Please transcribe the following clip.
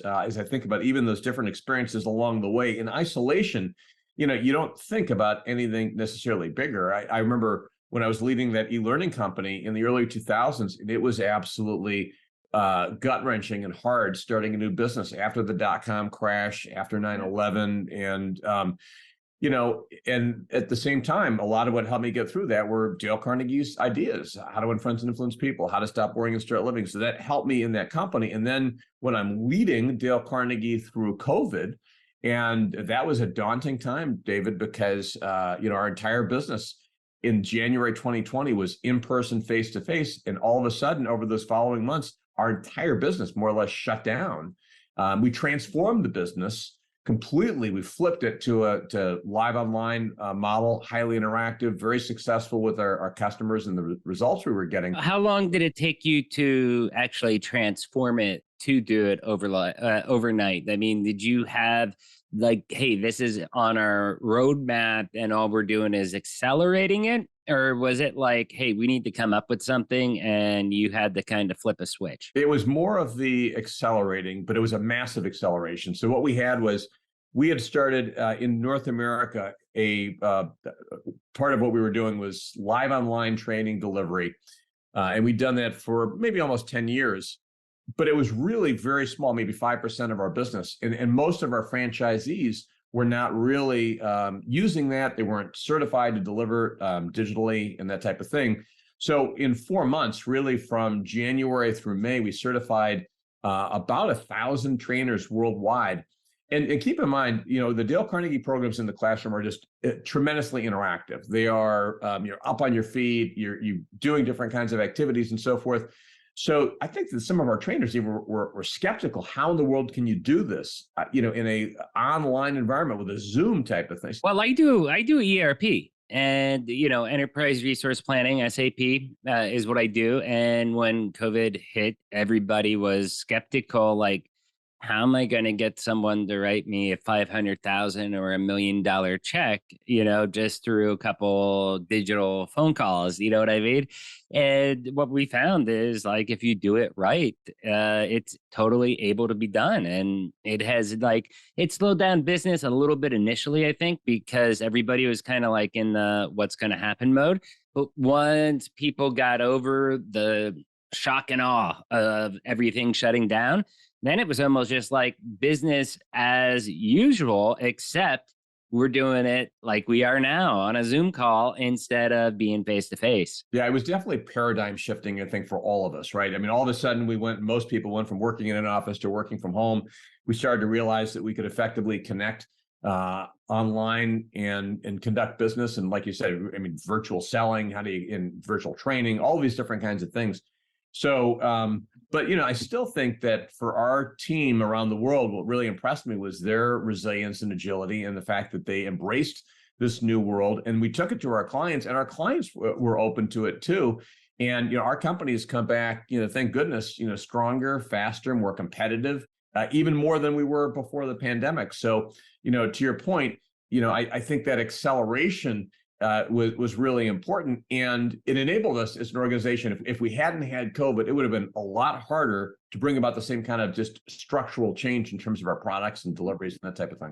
as I think about even those different experiences along the way. In isolation, you don't think about anything necessarily bigger. I remember when I was leading that e-learning company in the early 2000s, and it was absolutely gut-wrenching and hard starting a new business after the dot-com crash, after 9/11. And at the same time, a lot of what helped me get through that were Dale Carnegie's ideas: how to win friends and influence people, how to stop worrying and start living. So that helped me in that company. And then when I'm leading Dale Carnegie through COVID, and that was a daunting time, David, because our entire business in January 2020 was in-person, face-to-face, and all of a sudden, over those following months, our entire business more or less shut down. We transformed the business completely. We flipped it to live online model, highly interactive, very successful with our customers and the results we were getting. How long did it take you to actually transform it to do it overnight? I mean, did you have like, hey, this is on our roadmap and all we're doing is accelerating it? Or was it like, hey, we need to come up with something and you had to kind of flip a switch? It was more of the accelerating, but it was a massive acceleration. So what we had was, we had started in North America, a part of what we were doing was live online training delivery. And we'd done that for maybe almost 10 years, but it was really very small, maybe 5% of our business. And most of our franchisees were not really using that. They weren't certified to deliver digitally and that type of thing. So in 4 months, really from January through May, we certified about 1,000 trainers worldwide. And keep in mind, the Dale Carnegie programs in the classroom are just tremendously interactive. They are, you're up on your feet, you're doing different kinds of activities and so forth. So I think that some of our trainers even were skeptical. How in the world can you do this, in a online environment with a Zoom type of thing? Well, I do ERP and, enterprise resource planning, SAP, is what I do. And when COVID hit, everybody was skeptical, like, how am I going to get someone to write me a 500,000 or $1 million check, just through a couple digital phone calls, you know what I mean? And what we found is, like, if you do it right, it's totally able to be done. And it has, like, it slowed down business a little bit initially, I think, because everybody was kind of like in the what's going to happen mode. But once people got over the shock and awe of everything shutting down, then it was almost just like business as usual, except we're doing it like we are now on a Zoom call instead of being face to face. Yeah, it was definitely paradigm shifting, I think, for all of us, right? I mean, all of a sudden most people went from working in an office to working from home. We started to realize that we could effectively connect online and conduct business. And like you said, I mean, virtual selling, in virtual training, all of these different kinds of things. So, but, I still think that for our team around the world, what really impressed me was their resilience and agility and the fact that they embraced this new world. And we took it to our clients, and our clients were open to it too. And, our companies come back, thank goodness, stronger, faster, more competitive, even more than we were before the pandemic. So, to your point, I think that acceleration was really important, and it enabled us as an organization. If we hadn't had COVID, it would have been a lot harder to bring about the same kind of just structural change in terms of our products and deliveries and that type of thing.